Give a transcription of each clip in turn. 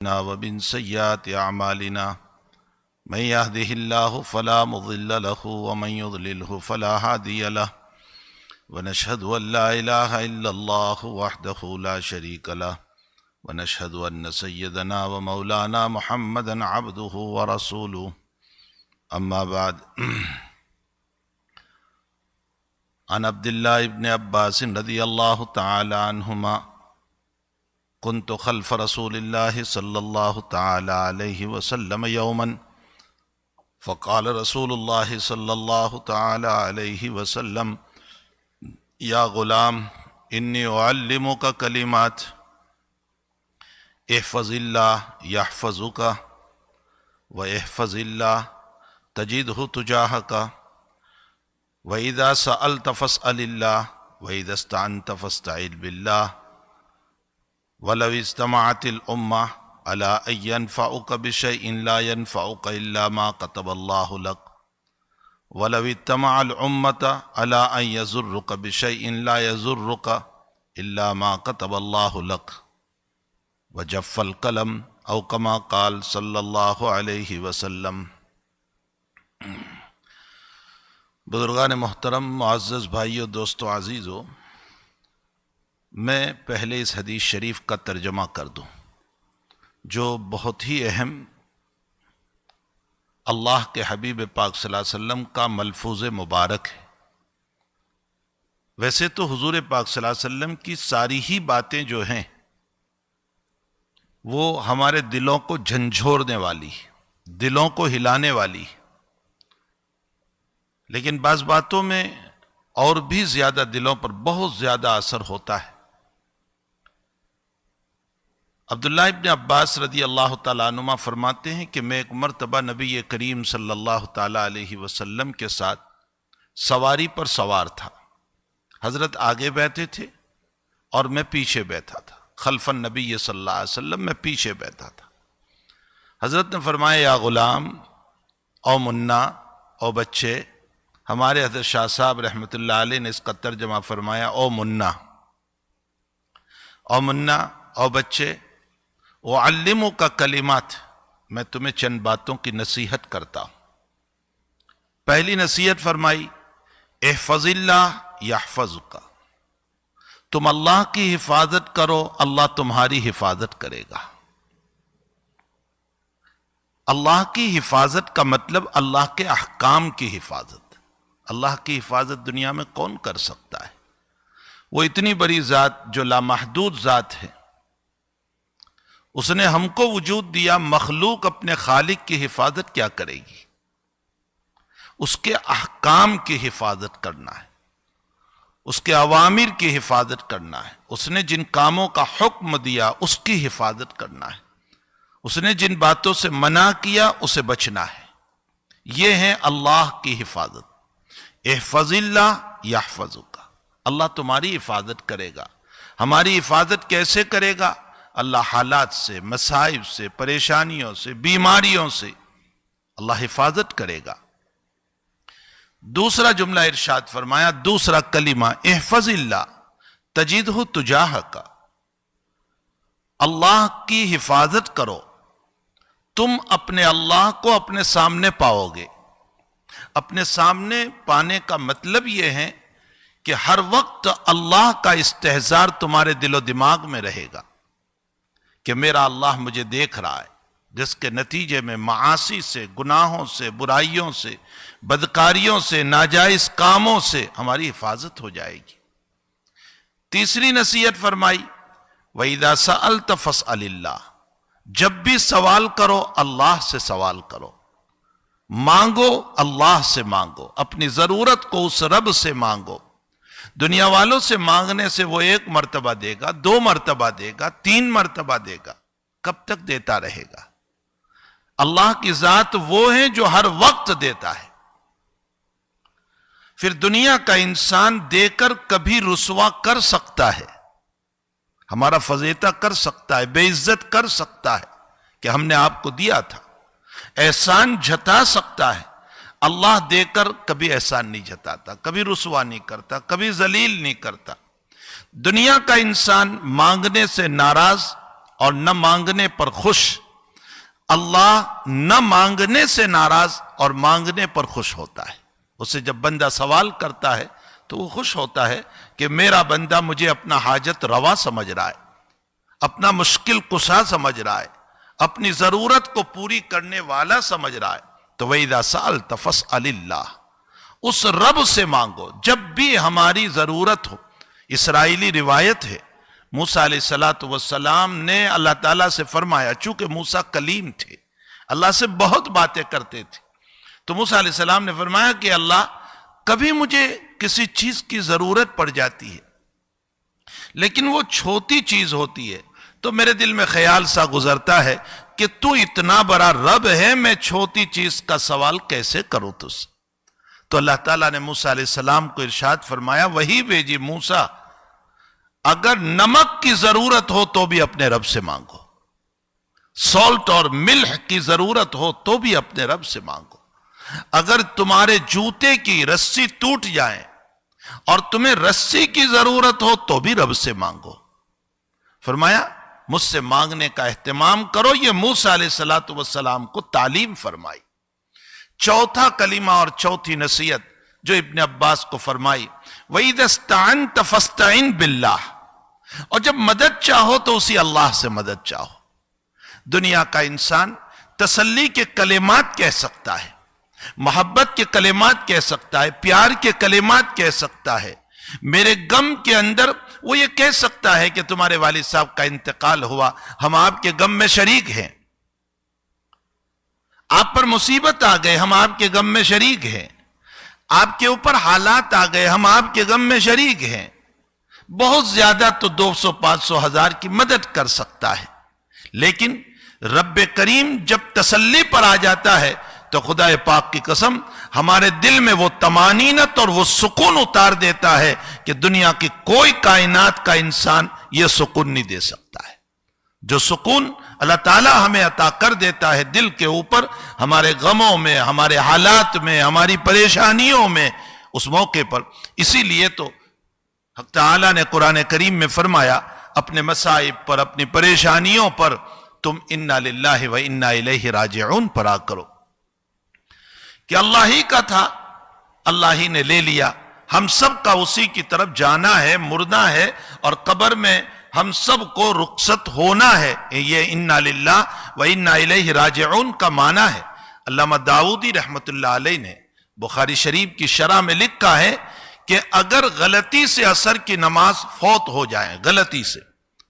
ومن سيئات أعمالنا من يهده الله فلا مضل له ومن يضلله فلا هادي له ونشهد أن لا إله إلا الله وحده لا شريك له ونشهد أن سيدنا ومولانا محمدا عبده ورسوله أما بعد عن عبد الله بن عباس رضي الله تعالى عنهما كنت خلف رسول الله صلى الله تعالى عليه وسلم يوما فقال رسول الله صلى الله تعالى عليه وسلم يا غلام إني أعلمك كلمات احفظ الله يحفظك واحفظ الله تجده تجاهك وإذا سألت فاسأل الله وإذا استعنت فاستعذ بالله ولو اجتمعت الأمة على أن ينفعوك بشيء لا ينفعوك إلا ما كتب الله لك ولو اجتمع الأمة على أن يضروك بشيء لا يضرك إلا ما كتب الله لك وجف القلم أو كما قال صلی اللہ علیہ وسلم۔ بزرگان محترم، معزز بھائیو، دوستو، عزیزو، میں پہلے اس حدیث شریف کا ترجمہ کر دوں جو بہت ہی اہم اللہ کے حبیب پاک صلی اللہ علیہ وسلم کا ملفوظ مبارک ہے۔ ویسے تو حضور پاک صلی اللہ علیہ وسلم کی ساری ہی باتیں جو ہیں وہ ہمارے دلوں کو جھنجھوڑنے والی، دلوں کو ہلانے والی، لیکن بعض باتوں میں اور بھی زیادہ دلوں پر بہت زیادہ اثر ہوتا ہے۔ عبداللہ ابن عباس رضی اللہ تعالیٰ عنہما فرماتے ہیں کہ میں ایک مرتبہ نبی کریم صلی اللہ تعالیٰ علیہ وسلم کے ساتھ سواری پر سوار تھا۔ حضرت آگے بیٹھے تھے اور میں پیچھے بیٹھا تھا، خلف النبی صلی اللہ علیہ وسلم، میں پیچھے بیٹھا تھا۔ حضرت نے فرمایا یا غلام، او منا، او بچے۔ ہمارے حضرت شاہ صاحب رحمۃ اللہ علیہ نے اس کا ترجمہ فرمایا او منا، او منا، او بچے، وَعَلِّمُكَ کلمات، میں تمہیں چند باتوں کی نصیحت کرتا ہوں۔ پہلی نصیحت فرمائی احفظ اللہ یحفظک، تم اللہ کی حفاظت کرو، اللہ تمہاری حفاظت کرے گا۔ اللہ کی حفاظت کا مطلب اللہ کے احکام کی حفاظت۔ اللہ کی حفاظت دنیا میں کون کر سکتا ہے؟ وہ اتنی بڑی ذات جو لامحدود ذات ہے، اس نے ہم کو وجود دیا، مخلوق اپنے خالق کی حفاظت کیا کرے گی؟ اس کے احکام کی حفاظت کرنا ہے، اس کے اوامر کی حفاظت کرنا ہے، اس نے جن کاموں کا حکم دیا اس کی حفاظت کرنا ہے، اس نے جن باتوں سے منع کیا اسے بچنا ہے۔ یہ ہے اللہ کی حفاظت۔ احفظ اللہ یحفظک، اللہ تمہاری حفاظت کرے گا۔ ہماری حفاظت کیسے کرے گا؟ اللہ حالات سے، مصائب سے، پریشانیوں سے، بیماریوں سے اللہ حفاظت کرے گا۔ دوسرا جملہ ارشاد فرمایا، دوسرا کلمہ احفظ اللہ تجدہ تجاہک، اللہ کی حفاظت کرو، تم اپنے اللہ کو اپنے سامنے پاؤ گے۔ اپنے سامنے پانے کا مطلب یہ ہے کہ ہر وقت اللہ کا استحضار تمہارے دل و دماغ میں رہے گا کہ میرا اللہ مجھے دیکھ رہا ہے، جس کے نتیجے میں معاصی سے، گناہوں سے، برائیوں سے، بدکاریوں سے، ناجائز کاموں سے ہماری حفاظت ہو جائے گی۔ تیسری نصیحت فرمائی وَإِذَا سَأَلْتَ فَاسْأَلِ اللَّهِ، جب بھی سوال کرو اللہ سے سوال کرو، مانگو اللہ سے مانگو، اپنی ضرورت کو اس رب سے مانگو۔ دنیا والوں سے مانگنے سے وہ 1 مرتبہ دے گا، 2 مرتبہ دے گا، 3 مرتبہ دے گا، کب تک دیتا رہے گا؟ اللہ کی ذات وہ ہے جو ہر وقت دیتا ہے۔ پھر دنیا کا انسان دے کر کبھی رسوا کر سکتا ہے، ہمارا فضیحہ کر سکتا ہے، بے عزت کر سکتا ہے کہ ہم نے آپ کو دیا تھا، احسان جتا سکتا ہے۔ اللہ دے کر کبھی احسان نہیں جتاتا، کبھی رسوا نہیں کرتا، کبھی ذلیل نہیں کرتا۔ دنیا کا انسان مانگنے سے ناراض اور نہ مانگنے پر خوش. اللہ نہ مانگنے سے ناراض اور مانگنے پر خوش ہوتا ہے. اسے جب بندہ سوال کرتا ہے تو وہ خوش ہوتا ہے کہ میرا بندہ مجھے اپنا حاجت روا سمجھ رہا ہے, اپنا مشکل کشا سمجھ رہا ہے, اپنی ضرورت کو پوری کرنے والا سمجھ رہا ہے. تو وَإِذَا سَأَلْتَ فَاسْأَلِ اللَّهِ, اس رب سے مانگو جب بھی ہماری ضرورت ہو. اسرائیلی روایت ہے, موسیٰ علیہ السلام نے اللہ تعالیٰ سے فرمایا, چونکہ موسیٰ کلیم تھے, اللہ سے بہت باتیں کرتے تھے, تو موسیٰ علیہ السلام نے فرمایا کہ اللہ کبھی مجھے کسی چیز کی ضرورت پڑ جاتی ہے لیکن وہ چھوٹی چیز ہوتی ہے, تو میرے دل میں خیال سا گزرتا ہے کہ تو اتنا بڑا رب ہے, میں چھوٹی چیز کا سوال کیسے کروں تجھ سے. تو اللہ تعالیٰ نے موسیٰ علیہ السلام کو ارشاد فرمایا, وہی بھیجی موسیٰ, اگر نمک کی ضرورت ہو تو بھی اپنے رب سے مانگو, سالٹ اور ملح کی ضرورت ہو تو بھی اپنے رب سے مانگو, اگر تمہارے جوتے کی رسی ٹوٹ جائے اور تمہیں رسی کی ضرورت ہو تو بھی رب سے مانگو. فرمایا مجھ سے مانگنے کا اہتمام کرو. یہ موسیٰ علیہ السلام کو تعلیم فرمائی. چوتھا کلمہ اور چوتھی نصیحت جو ابن عباس کو فرمائی, وَإِذَا اسْتَعَنْتَ فَاسْتَعِنْ بِاللَّهِ, اور جب مدد چاہو تو اسی اللہ سے مدد چاہو. دنیا کا انسان تسلی کے کلمات کہہ سکتا ہے, محبت کے کلمات کہہ سکتا ہے, پیار کے کلمات کہہ سکتا ہے, میرے غم کے اندر وہ یہ کہہ سکتا ہے کہ تمہارے والد صاحب کا انتقال ہوا, ہم آپ کے غم میں شریک ہیں, آپ پر مصیبت آ گئے, ہم آپ کے غم میں شریک ہیں, آپ کے اوپر حالات آ گئے, ہم آپ کے غم میں شریک ہیں. بہت زیادہ تو 200 500 1000 کی مدد کر سکتا ہے, لیکن رب کریم جب تسلی پر آ جاتا ہے تو خدا پاک کی قسم ہمارے دل میں وہ طمانینت اور وہ سکون اتار دیتا ہے کہ دنیا کی کوئی کائنات کا انسان یہ سکون نہیں دے سکتا ہے. جو سکون اللہ تعالیٰ ہمیں عطا کر دیتا ہے دل کے اوپر, ہمارے غموں میں, ہمارے حالات میں, ہماری پریشانیوں میں, اس موقع پر. اسی لیے تو حق تعالیٰ نے قرآن کریم میں فرمایا, اپنے مصائب پر, اپنی پریشانیوں پر تم انا للہ و انا الیہ راجعون پڑھا کرو, کہ اللہ ہی کا تھا, اللہ ہی نے لے لیا, ہم سب کا اسی کی طرف جانا ہے, مرنا ہے, اور قبر میں ہم سب کو رخصت ہونا ہے. یہ انا للہ و انا الیہ راجعون کا معنی ہے. علامہ داؤدی رحمت اللہ علیہ نے بخاری شریف کی شرح میں لکھا ہے کہ اگر غلطی سے عصر کی نماز فوت ہو جائے, غلطی سے,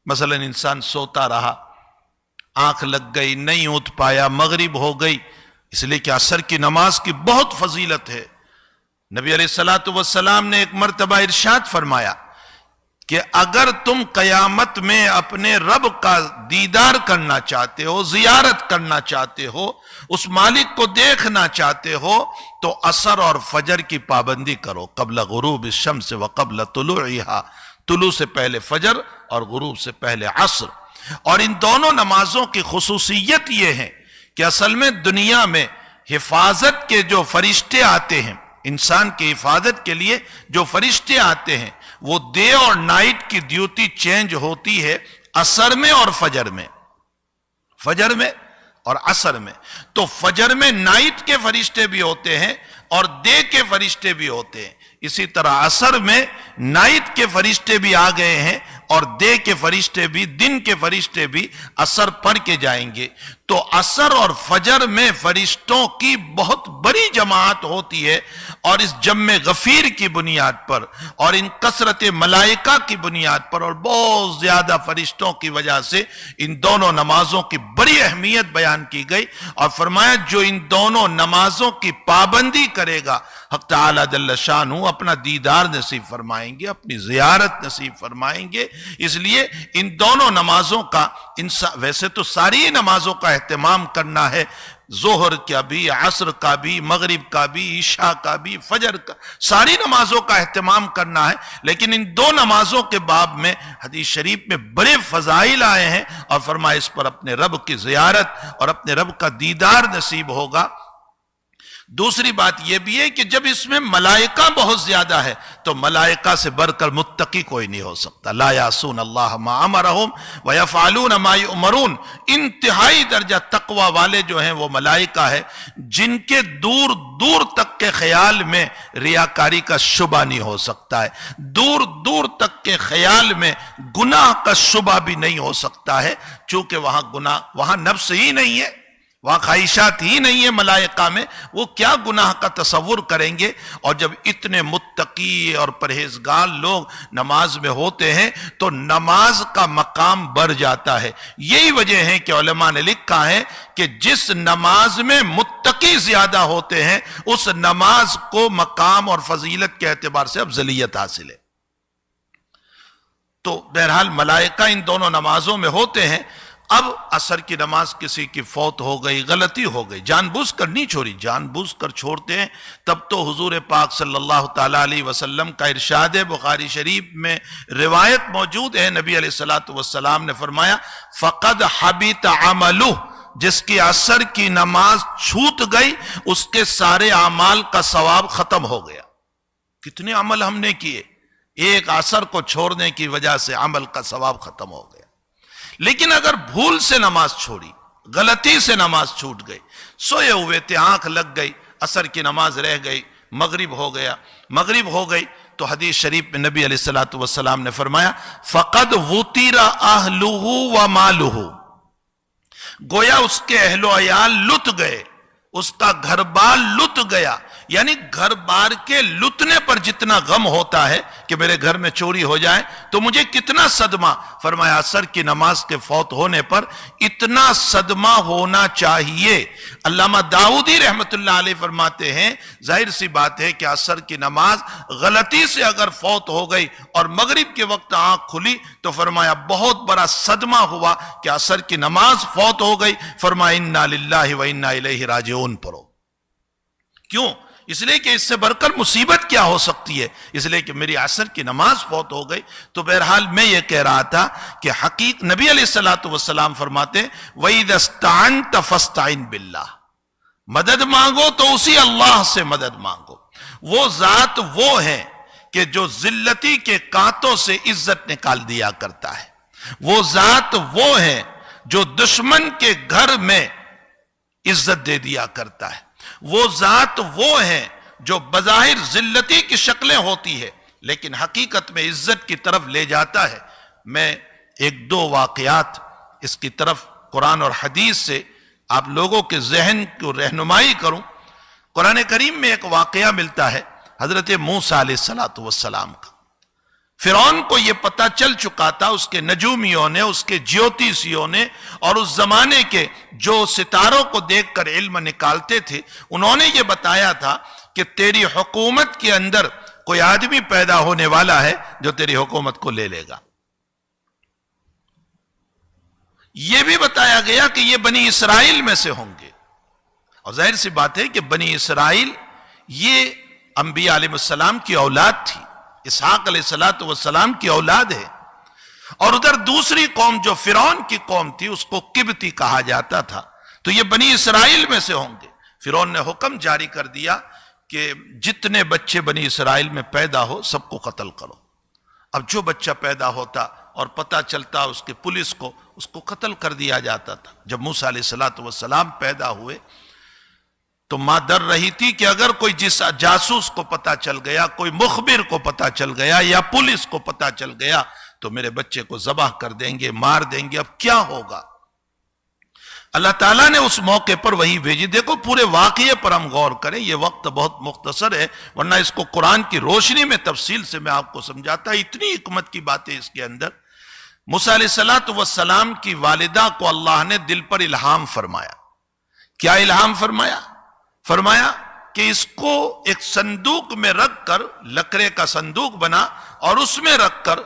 مثلا انسان سوتا رہا, آنکھ لگ گئی, نہیں اٹھ پایا, مغرب ہو گئی, اس لیے کہ عصر کی نماز کی بہت فضیلت ہے. نبی علیہ السلام نے ایک مرتبہ ارشاد فرمایا کہ اگر تم قیامت میں اپنے رب کا دیدار کرنا چاہتے ہو, زیارت کرنا چاہتے ہو, اس مالک کو دیکھنا چاہتے ہو, تو عصر اور فجر کی پابندی کرو, قبل غروب الشمس و قبل طلوعها, طلوع سے پہلے فجر اور غروب سے پہلے عصر. اور ان دونوں نمازوں کی خصوصیت یہ ہے کہ اصل میں دنیا میں حفاظت کے جو فرشتے آتے ہیں, انسان کی حفاظت کے لیے جو فرشتے آتے ہیں, وہ ڈے اور نائٹ کی ڈیوٹی چینج ہوتی ہے عصر میں اور فجر میں, فجر میں اور عصر میں. تو فجر میں نائٹ کے فرشتے بھی ہوتے ہیں اور ڈے کے فرشتے بھی ہوتے ہیں. اسی طرح عصر میں نائٹ کے فرشتے بھی آ گئے ہیں اور ڈے کے فرشتے بھی, دن کے فرشتے بھی عصر پڑھ کے جائیں گے. تو عصر اور فجر میں فرشتوں کی بہت بڑی جماعت ہوتی ہے, اور اس جمع غفیر کی بنیاد پر اور ان کثرت ملائکہ کی بنیاد پر اور بہت زیادہ فرشتوں کی وجہ سے ان دونوں نمازوں کی بڑی اہمیت بیان کی گئی. اور فرمایا جو ان دونوں نمازوں کی پابندی کرے گا, حق تعالیٰ جل شانہ اپنا دیدار نصیب فرمائیں گے, اپنی زیارت نصیب فرمائیں گے. اس لیے ان دونوں نمازوں کا, ویسے تو ساری نمازوں کا اہتمام کرنا ہے, ظہر کا بھی, عصر کا بھی, مغرب کا بھی, عشاء کا بھی, فجر کا, ساری نمازوں کا اہتمام کرنا ہے, لیکن ان دو نمازوں کے باب میں حدیث شریف میں بڑے فضائل آئے ہیں, اور فرمایا اس پر اپنے رب کی زیارت اور اپنے رب کا دیدار نصیب ہوگا. دوسری بات یہ بھی ہے کہ جب اس میں ملائکہ بہت زیادہ ہے تو ملائکہ سے بڑھ کر متقی کوئی نہیں ہو سکتا. لا یعصون اللہ ما امرہم ویفعلون ما یؤمرون. انتہائی درجہ تقوی والے جو ہیں وہ ملائکہ ہے جن کے دور دور تک کے خیال میں ریاکاری کا شبہ نہیں ہو سکتا ہے, دور دور تک کے خیال میں گناہ کا شبہ بھی نہیں ہو سکتا ہے, چونکہ وہاں گناہ, وہاں نفس ہی نہیں ہے, وہاں خواہشات ہی نہیں ہے ملائکہ میں, وہ کیا گناہ کا تصور کریں گے. اور جب اتنے متقی اور پرہیزگار لوگ نماز میں ہوتے ہیں تو نماز کا مقام بڑھ جاتا ہے. یہی وجہ ہے کہ علماء نے لکھا ہے کہ جس نماز میں متقی زیادہ ہوتے ہیں اس نماز کو مقام اور فضیلت کے اعتبار سے افضلیت حاصل ہے. تو بہرحال ملائکہ ان دونوں نمازوں میں ہوتے ہیں. اب عصر کی نماز کسی کی فوت ہو گئی, غلطی ہو گئی, جان بوجھ کر نہیں چھوڑی, جان بوجھ کر چھوڑتے ہیں تب تو حضور پاک صلی اللہ تعالیٰ علیہ وسلم کا ارشاد ہے, بخاری شریف میں روایت موجود ہے, نبی علیہ الصلوۃ والسلام نے فرمایا فقد حبط عملہ, جس کی عصر کی نماز چھوٹ گئی اس کے سارے اعمال کا ثواب ختم ہو گیا. کتنے عمل ہم نے کیے, ایک عصر کو چھوڑنے کی وجہ سے عمل کا ثواب ختم ہو گیا. لیکن اگر بھول سے نماز چھوڑی, غلطی سے نماز چھوٹ گئی, سوئے ہوئے تھے, آنکھ لگ گئی, عصر کی نماز رہ گئی, مغرب ہو گئی تو حدیث شریف میں نبی علیہ الصلوۃ والسلام نے فرمایا فقد وطر اہلہ ومالہ, گویا اس کے اہل و عیال لٹ گئے, اس کا گھر بار لٹ گیا. یعنی گھر بار کے لٹنے پر جتنا غم ہوتا ہے کہ میرے گھر میں چوری ہو جائے تو مجھے کتنا صدمہ, فرمایا عصر کی نماز کے فوت ہونے پر اتنا صدمہ ہونا چاہیے. علامہ داؤدی رحمت اللہ علیہ فرماتے ہیں ظاہر سی بات ہے کہ عصر کی نماز غلطی سے اگر فوت ہو گئی اور مغرب کے وقت آنکھ کھلی تو فرمایا بہت بڑا صدمہ ہوا کہ عصر کی نماز فوت ہو گئی. فرمایا انا للہ و انا الیہ راجعون پڑھو. کیوں؟ اس لیے کہ اس سے بڑھ کر مصیبت کیا ہو سکتی ہے, اس لیے کہ میری عصر کی نماز فوت ہو گئی. تو بہرحال میں یہ کہہ رہا تھا کہ نبی علیہ الصلوۃ والسلام فرماتے وَإِذَا اسْتَعَنْتَ فَاسْتَعِنْ بِاللَّهِ, مدد مانگو تو اسی اللہ سے مدد مانگو. وہ ذات وہ ہے کہ جو ذلتی کے کانٹوں سے عزت نکال دیا کرتا ہے, وہ ذات وہ ہے جو دشمن کے گھر میں عزت دے دیا کرتا ہے, وہ ذات وہ ہے جو بظاہر ذلتی کی شکلیں ہوتی ہے لیکن حقیقت میں عزت کی طرف لے جاتا ہے. میں ایک دو واقعات اس کی طرف قرآن اور حدیث سے آپ لوگوں کے ذہن کو رہنمائی کروں. قرآن کریم میں ایک واقعہ ملتا ہے حضرت موسیٰ علیہ السلام کا. فرعون کو یہ پتہ چل چکا تھا, اس کے نجومیوں نے, اس کے جیوتیسیوں نے, اور اس زمانے کے جو ستاروں کو دیکھ کر علم نکالتے تھے, انہوں نے یہ بتایا تھا کہ تیری حکومت کے اندر کوئی آدمی پیدا ہونے والا ہے جو تیری حکومت کو لے لے گا. یہ بھی بتایا گیا کہ یہ بنی اسرائیل میں سے ہوں گے, اور ظاہر سی بات ہے کہ بنی اسرائیل یہ انبیاء علیہ السلام کی اولاد تھی, اسحاق علیہ السلام کی اولاد ہے. اور ادھر دوسری قوم جو فرعون کی قوم تھی اس کو قبطی کہا جاتا تھا, تو یہ بنی اسرائیل میں سے ہوں گے. فرعون نے حکم جاری کر دیا کہ جتنے بچے بنی اسرائیل میں پیدا ہو سب کو قتل کرو. اب جو بچہ پیدا ہوتا اور پتہ چلتا اس کے پولیس کو, اس کو قتل کر دیا جاتا تھا. جب موسیٰ علیہ السلام پیدا ہوئے تو ماں ڈر رہی تھی کہ اگر کوئی جاسوس کو پتہ چل گیا, کوئی مخبر کو پتہ چل گیا یا پولیس کو پتہ چل گیا تو میرے بچے کو ذبح کر دیں گے, مار دیں گے. اب کیا ہوگا؟ اللہ تعالیٰ نے اس موقع پر وہی بھیجی. دیکھو پورے واقعے پر ہم غور کریں, یہ وقت بہت مختصر ہے ورنہ اس کو قرآن کی روشنی میں تفصیل سے میں آپ کو سمجھاتا. اتنی حکمت کی باتیں اس کے اندر. موسیٰ علیہ السلام کی والدہ کو اللہ نے دل پر الہام فرمایا. کیا الہام فرمایا؟ فرمایا کہ اس کو ایک صندوق میں رکھ کر, لکڑے کا صندوق بنا اور اس میں رکھ کر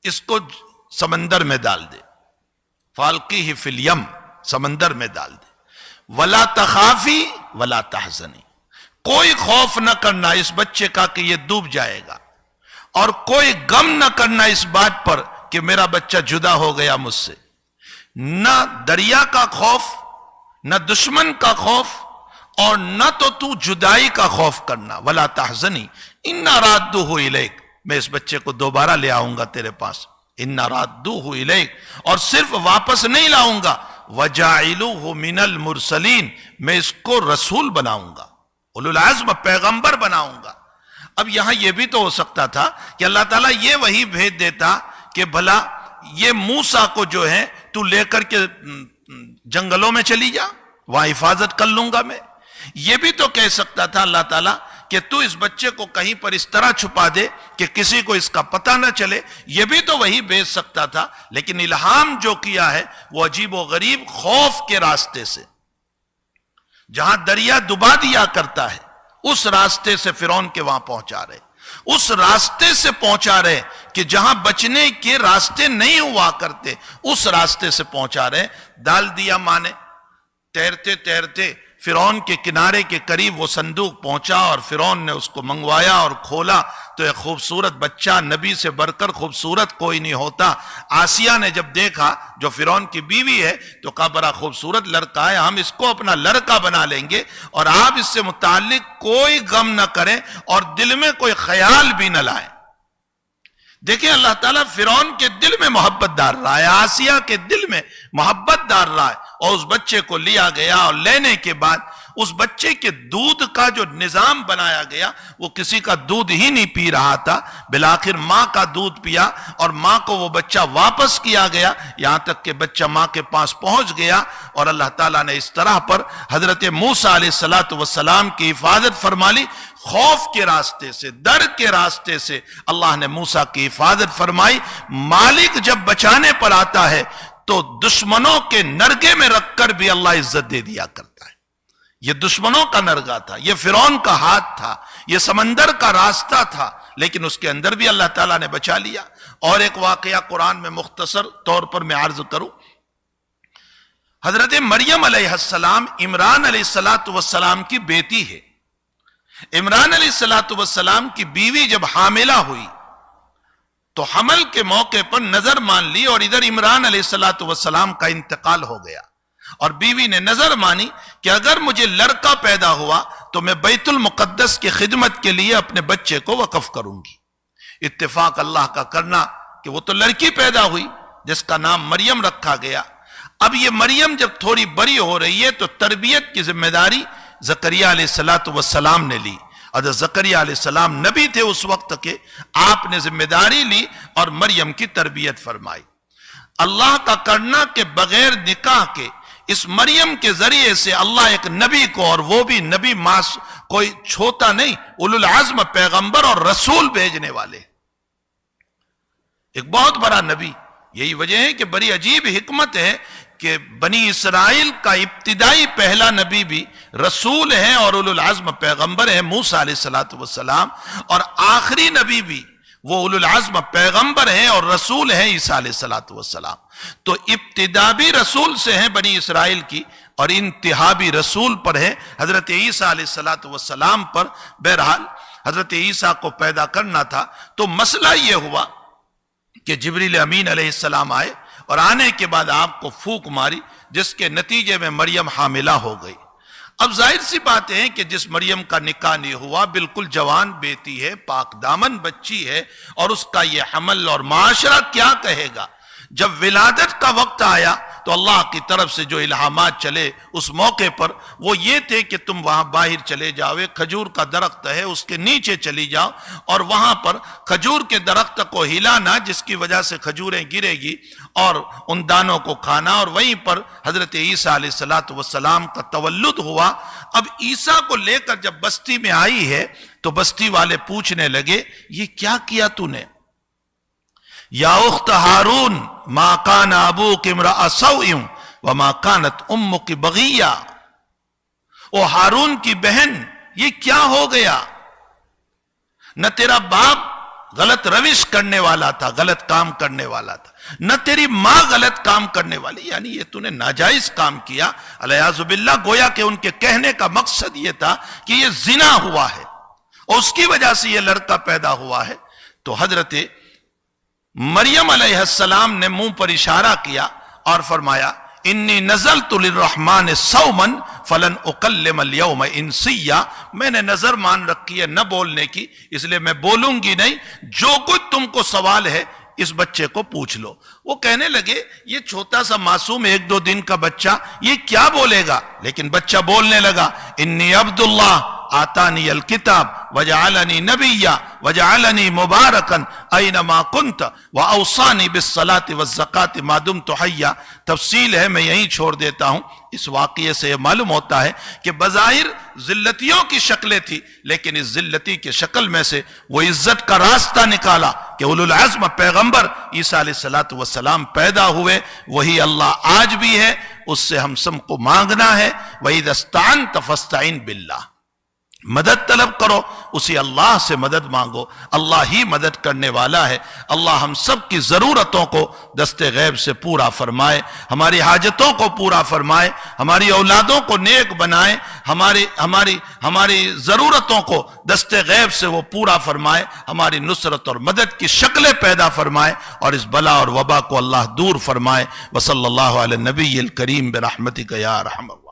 اس کو سمندر میں ڈال دے. فالقیہ فی الیم, سمندر میں ڈال دے. ولا تخافی ولا تحزنی, کوئی خوف نہ کرنا اس بچے کا کہ یہ ڈوب جائے گا, اور کوئی غم نہ کرنا اس بات پر کہ میرا بچہ جدا ہو گیا مجھ سے. نہ دریا کا خوف, نہ دشمن کا خوف, اور نہ تو جدائی کا خوف کرنا، ولا تحزنی انا رادوہ الیک، میں اس بچے کو دوبارہ لے آؤں گا تیرے پاس، انا رادوہ الیک، اور صرف واپس نہیں لاؤں گا، وجاعلوہ من المرسلین، میں اس کو رسول بناؤں گا، اولو العزم پیغمبر بناؤں گا۔ اب یہاں یہ بھی تو ہو سکتا تھا کہ اللہ تعالیٰ یہ وحی بھیج دیتا کہ بھلا یہ موسیٰ کو جو ہے تو لے کر کے جنگلوں میں چلی جا، وہاں حفاظت کر لوں گا میں۔ یہ بھی تو کہہ سکتا تھا اللہ تعالیٰ کہ تو اس بچے کو کہیں پر اس طرح چھپا دے کہ کسی کو اس کا پتہ نہ چلے، یہ بھی تو وہی بھیج سکتا تھا، لیکن الہام جو کیا ہے وہ عجیب و غریب خوف کے راستے سے، جہاں دریا دبا دیا کرتا ہے اس راستے سے فرعون کے وہاں پہنچا رہے، اس راستے سے پہنچا رہے کہ جہاں بچنے کے راستے نہیں ہوا کرتے اس راستے سے پہنچا رہے۔ ڈال دیا ماں نے، تیرتے تیرتے فرعون کے کنارے کے قریب وہ صندوق پہنچا اور فرعون نے اس کو منگوایا اور کھولا تو ایک خوبصورت بچہ، نبی سے بڑھ کر خوبصورت کوئی نہیں ہوتا۔ آسیہ نے جب دیکھا جو فرعون کی بیوی ہے تو کہا بڑا خوبصورت لڑکا ہے، ہم اس کو اپنا لڑکا بنا لیں گے اور آپ اس سے متعلق کوئی غم نہ کریں اور دل میں کوئی خیال بھی نہ لائیں۔ دیکھیں اللہ تعالیٰ فرعون کے دل میں محبت ڈال رہا ہے، آسیہ کے دل میں محبت ڈال رہا ہے، اور اس بچے کو لیا گیا اور لینے کے بعد اس بچے کے دودھ کا جو نظام بنایا گیا وہ کسی کا دودھ ہی نہیں پی رہا تھا، بالآخر ماں کا دودھ پیا اور ماں کو وہ بچہ واپس کیا گیا، یہاں تک کہ بچہ ماں کے پاس پہنچ گیا، اور اللہ تعالیٰ نے اس طرح پر حضرت موسیٰ علیہ السلام کی حفاظت فرما لی۔ خوف کے راستے سے، ڈر کے راستے سے اللہ نے موسیٰ کی حفاظت فرمائی۔ مالک جب بچانے پر آتا ہے تو دشمنوں کے نرگے میں رکھ کر بھی اللہ عزت دے دیا کرتا ہے۔ یہ دشمنوں کا نرگا تھا، یہ فرعون کا ہاتھ تھا، یہ سمندر کا راستہ تھا، لیکن اس کے اندر بھی اللہ تعالیٰ نے بچا لیا۔ اور ایک واقعہ قرآن میں مختصر طور پر میں عرض کروں، حضرت مریم علیہ السلام عمران علیہ السلام کی بیٹی ہے۔ عمران علیہ السلام کی بیوی جب حاملہ ہوئی تو حمل کے موقع پر نظر مان لی اور ادھر عمران علیہ السلام کا انتقال ہو گیا، اور بیوی نے نظر مانی کہ اگر مجھے لڑکا پیدا ہوا تو میں بیت المقدس کی خدمت کے لیے اپنے بچے کو وقف کروں گی۔ اتفاق اللہ کا کرنا کہ وہ تو لڑکی پیدا ہوئی جس کا نام مریم رکھا گیا۔ اب یہ مریم جب تھوڑی بڑی ہو رہی ہے تو تربیت کی ذمہ داری زکریہ علیہ السلام نے لی۔ حضرت زکریہ علیہ السلام نبی تھے اس وقت کے، آپ نے ذمہ داری لی اور مریم کی تربیت فرمائی۔ اللہ کا کرنا کہ بغیر نکاح کے اس مریم کے ذریعے سے اللہ ایک نبی کو، اور وہ بھی نبی کوئی چھوٹا نہیں، اولو العزم پیغمبر اور رسول بھیجنے والے، ایک بہت بڑا نبی۔ یہی وجہ ہے کہ بڑی عجیب حکمت ہے کہ بنی اسرائیل کا ابتدائی پہلا نبی بھی رسول ہے اور اولو العزم پیغمبر ہے موسیٰ علیہ السلام، اور آخری نبی بھی وہ اولو العزم پیغمبر ہیں اور رسول ہیں عیسیٰ علیہ السلام۔ تو ابتدا بھی رسول سے ہیں بنی اسرائیل کی، اور انتہا بھی رسول پر ہے حضرت عیسیٰ علیہ السلام پر۔ بہرحال حضرت عیسیٰ کو پیدا کرنا تھا تو مسئلہ یہ ہوا کہ جبریل امین علیہ السلام آئے اور آنے کے بعد آپ کو پھونک ماری، جس کے نتیجے میں مریم حاملہ ہو گئی۔ اب ظاہر سی بات ہے کہ جس مریم کا نکاح نہیں ہوا، بالکل جوان بیٹی ہے، پاک دامن بچی ہے، اور اس کا یہ حمل، اور معاشرہ کیا کہے گا؟ جب ولادت کا وقت آیا تو اللہ کی طرف سے جو الہامات چلے اس موقع پر وہ یہ تھے کہ تم وہاں باہر چلے جاؤ، ایک کھجور کا درخت ہے اس کے نیچے چلی جاؤ، اور وہاں پر کھجور کے درخت کو ہلانا جس کی وجہ سے کھجوریں گرے گی، اور ان دانوں کو کھانا، اور وہیں پر حضرت عیسیٰ علیہ السلام کا تولد ہوا۔ اب عیسیٰ کو لے کر جب بستی میں آئی ہے تو بستی والے پوچھنے لگے یہ کیا کیا تو نے؟ یا اخت ہارون ما کان ابوک امرأ سوء وما کانت امک بغیہ، او ہارون کی بہن یہ کیا ہو گیا؟ نہ تیرا باپ غلط روش کرنے والا تھا، غلط کام کرنے والا تھا، نہ تیری ماں غلط کام کرنے والی، یعنی یہ تو نے ناجائز کام کیا علیہ باللہ۔ گویا کہ ان کے کہنے کا مقصد یہ تھا کہ یہ زنا ہوا ہے اور اس کی وجہ سے یہ لڑکا پیدا ہوا ہے۔ تو حضرت مریم علیہ السلام نے منہ پر اشارہ کیا اور فرمایا انی نزلت للرحمن صوما فلن اکلم اليوم انسیا، میں نے نظر مان رکھی ہے نہ بولنے کی، اس لیے میں بولوں گی نہیں، جو کچھ تم کو سوال ہے اس بچے کو پوچھ لو۔ وہ کہنے لگے یہ چھوٹا سا معصوم 1-2 دن کا بچہ یہ کیا بولے گا؟ لیکن بچہ بولنے لگا، انی عبد اللہ آتانی الکتاب وجعلنی نبیا وجعلنی مبارکا اینما کنت واوصانی بالصلاة والزکاة ما دمت حیا۔ تفصیل ہے، میں یہیں چھوڑ دیتا ہوں۔ اس واقعے سے یہ معلوم ہوتا ہے کہ بظاہر ذلتیوں کی شکلیں تھی، لیکن اس ذلتی کی شکل میں سے وہ عزت کا راستہ نکالا کہ اولو العزم پیغمبر عیسیٰ علیہ السلام پیدا ہوئے، وہی اللہ آج بھی ہے، اس سے ہم سب کو مانگنا ہے۔ وَإِذَا اسْتَعَنْتَ فَاسْتَعِنْ بِاللَّهِ، مدد طلب کرو، اسی اللہ سے مدد مانگو، اللہ ہی مدد کرنے والا ہے۔ اللہ ہم سب کی ضرورتوں کو دست غیب سے پورا فرمائے، ہماری حاجتوں کو پورا فرمائے، ہماری اولادوں کو نیک بنائے، ہماری ضرورتوں کو دست غیب سے وہ پورا فرمائے، ہماری نصرت اور مدد کی شکلیں پیدا فرمائے، اور اس بلا اور وبا کو اللہ دور فرمائے۔ وصلی اللہ علی النبی الکریم برحمتک یا ارحم الراحمین۔